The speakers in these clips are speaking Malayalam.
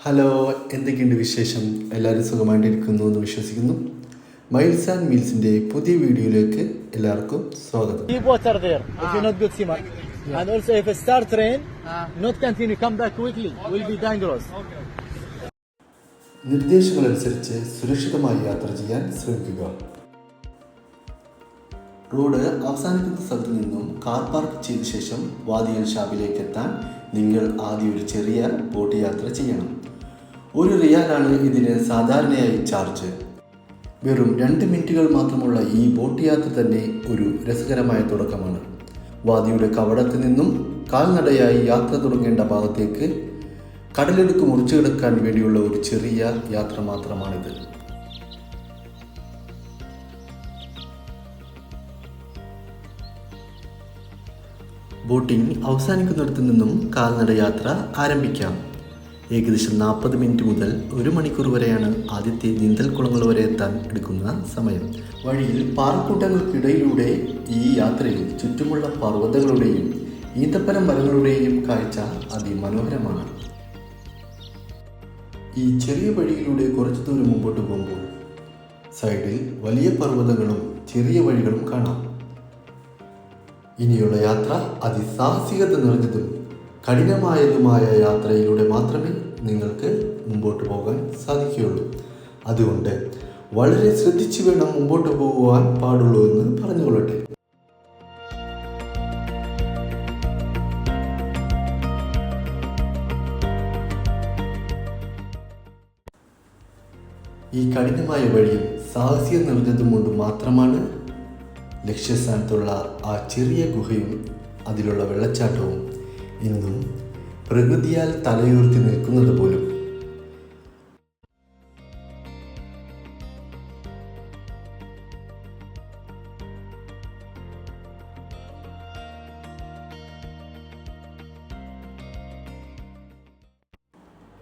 ഹലോ, എന്തൊക്കെയുണ്ട് വിശേഷം? എല്ലാവരും സുഖമായിട്ടിരിക്കുന്നു എന്ന് വിശ്വസിക്കുന്നു. മൈൽസ് ആൻഡ് മീൽസിൻ്റെ പുതിയ വീഡിയോയിലേക്ക് എല്ലാവർക്കും സ്വാഗതം. Keep water there if you're not good swimmer. And also if it start rain, not continue, come back quickly, will be dangerous. നിർദ്ദേശങ്ങളനുസരിച്ച് സുരക്ഷിതമായി യാത്ര ചെയ്യാൻ ശ്രമിക്കുക. റോഡ് അവസാനിക്കുന്ന സ്ഥലത്ത് നിന്നും കാർ പാർക്ക് ചെയ്ത ശേഷം വാദി അൽ ഷാബിലേക്ക് എത്താൻ നിങ്ങൾ ആദ്യം ഒരു ചെറിയ ബോട്ട് യാത്ര ചെയ്യണം. 1 റിയാലാണ് ഇതിന് സാധാരണയായി ചാർജ്. വെറും 2 മിനിറ്റുകൾ മാത്രമുള്ള ഈ ബോട്ട് യാത്ര തന്നെ ഒരു രസകരമായ തുടക്കമാണ്. വാദിയുടെ കവടത്ത് നിന്നും കാൽനടയായി യാത്ര തുടങ്ങേണ്ട ഭാഗത്തേക്ക് കടലെടുക്ക് മുറിച്ചു കിടക്കാൻ വേണ്ടിയുള്ള ഒരു ചെറിയ യാത്ര മാത്രമാണിത്. ബോട്ടിംഗ് അവസാനിക്കുന്നിടത്തു നിന്നും കാൽനട യാത്ര ആരംഭിക്കാം. ഏകദേശം 40 മിനിറ്റ് മുതൽ 1 മണിക്കൂർ വരെയാണ് ആദ്യത്തെ നീന്തൽക്കുളങ്ങൾ വരെ എത്താൻ എടുക്കുന്ന സമയം. വഴിയിൽ പാറക്കൂട്ടങ്ങൾക്കിടയിലൂടെ ഈ യാത്രയിൽ ചുറ്റുമുള്ള പർവ്വതങ്ങളുടെയും ഈന്തപ്പന മരങ്ങളുടെയും കാഴ്ച അതിമനോഹരമാണ്. ഈ ചെറിയ വഴിയിലൂടെ കുറച്ചു ദൂരം മുമ്പോട്ട് പോകുമ്പോൾ സൈഡിൽ വലിയ പർവ്വതങ്ങളും ചെറിയ വഴികളും കാണാം. ഇനിയുള്ള യാത്ര അതിസാഹസികത നിറഞ്ഞതും കഠിനമായതുമായ യാത്രയിലൂടെ മാത്രമേ നിങ്ങൾക്ക് മുമ്പോട്ട് പോകാൻ സാധിക്കുകയുള്ളൂ. അതുകൊണ്ട് വളരെ ശ്രദ്ധിച്ചു വേണം മുമ്പോട്ട് പോകുവാൻ പാടുള്ളൂ എന്ന് പറഞ്ഞുകൊള്ളട്ടെ. ഈ കഠിനമായ വഴിയും സാഹസിക നിറഞ്ഞതും കൊണ്ട് മാത്രമാണ് ലക്ഷ്യസ്ഥാനത്തുള്ള ആ ചെറിയ ഗുഹയും അതിലുള്ള വെള്ളച്ചാട്ടവും ഇന്നും പ്രകൃതിയാൽ തലയുയർത്തി നിൽക്കുന്നത് പോലും.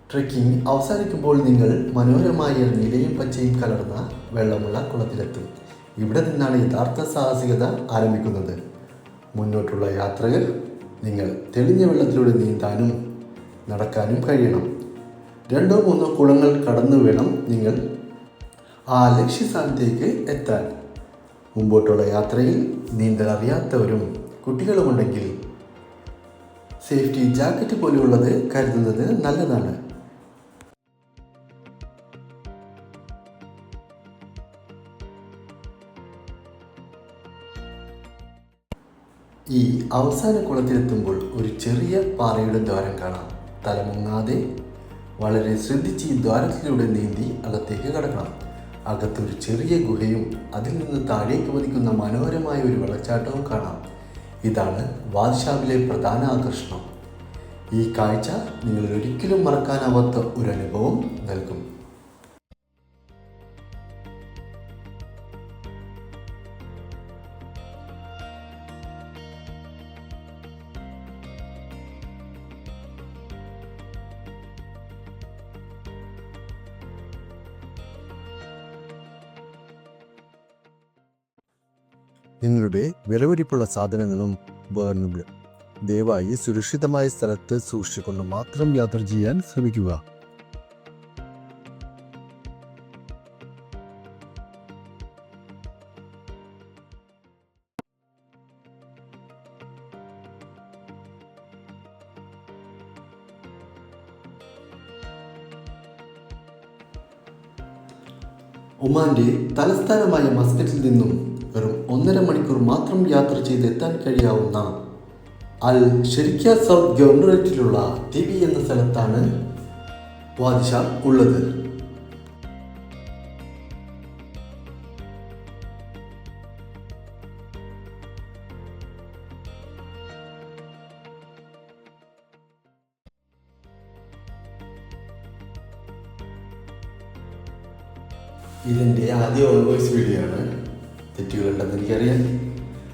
ട്രെക്കിംഗ് അവസാനിക്കുമ്പോൾ നിങ്ങൾ മനോഹരമായ നീലയും പച്ചയും കലർന്ന വെള്ളമുള്ള കുളത്തിലെത്തും. ഇവിടെ നിന്നാണ് യഥാർത്ഥ സാഹസികത ആരംഭിക്കുന്നത്. മുന്നോട്ടുള്ള യാത്രകൾ നിങ്ങൾ തെളിഞ്ഞ വെള്ളത്തിലൂടെ നീന്താനും നടക്കാനും കഴിയണം. 2-3 കുളങ്ങൾ കടന്നു വേണം നിങ്ങൾ ആ ലക്ഷ്യസ്ഥാനത്തേക്ക് എത്താൻ. മുമ്പോട്ടുള്ള യാത്രയിൽ നീന്തൽ അറിയാത്തവരും കുട്ടികളുമുണ്ടെങ്കിൽ സേഫ്റ്റി ജാക്കറ്റ് പോലെയുള്ളത് കരുതുന്നത് നല്ലതാണ്. ഈ അവസാന കുളത്തിലെത്തുമ്പോൾ ഒരു ചെറിയ പാറയുടെ ദ്വാരം കാണാം. തലമുങ്ങാതെ വളരെ ശ്രദ്ധിച്ച് ഈ ദ്വാരത്തിലൂടെ നീന്തി അകത്തേക്ക് കടക്കണം. അകത്തൊരു ചെറിയ ഗുഹയും അതിൽ നിന്ന് താഴേക്ക് പതിക്കുന്ന മനോഹരമായ ഒരു വെള്ളച്ചാട്ടവും കാണാം. ഇതാണ് വാദി ഷാബിലെ പ്രധാന ആകർഷണം. ഈ കാഴ്ച നിങ്ങൾ ഒരിക്കലും മറക്കാനാവാത്ത ഒരു അനുഭവം നൽകും. നിങ്ങളുടെ വിലപിടിപ്പുള്ള സാധനങ്ങളും ഉപകരണങ്ങളും ദയവായി സുരക്ഷിതമായ സ്ഥലത്ത് സൂക്ഷിച്ചുകൊണ്ട് മാത്രം യാത്ര ചെയ്യാൻ ശ്രമിക്കുക. ഒമാന്റെ തലസ്ഥാനമായ മസ്കറ്റിൽ നിന്നും വെറും 1.5 മണിക്കൂർ മാത്രം യാത്ര ചെയ്തെത്താൻ കഴിയാവുന്ന അൽ ഷെരിക്ക സൗത്ത് ഗവർണറേറ്റിലുള്ള തിബി എന്ന സ്ഥലത്താണ് വാദി ഷാബ് ഉള്ളത്. ഇതിൻ്റെ ആദ്യ വോയിസ് വീഡിയോ ആണ്. തെറ്റുകളുണ്ടെന്ന് എനിക്കറിയാം.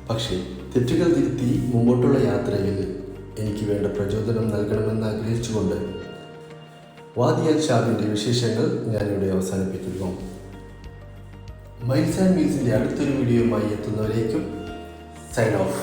പക്ഷേ തെറ്റുകൾ തിരുത്തി മുമ്പോട്ടുള്ള യാത്രയിൽ എനിക്ക് വേണ്ട പ്രചോദനം നൽകണമെന്ന് ആഗ്രഹിച്ചുകൊണ്ട് വാദി അൽ ഷാബിൻ്റെ വിശേഷങ്ങൾ ഞാനിവിടെ അവസാനിപ്പിക്കുന്നു. മൈൽസ് ആൻഡ് മീൽസിൻ്റെ അടുത്തൊരു വീഡിയോയുമായി എത്തുന്നവരേക്കും സൈൻ ഓഫ്.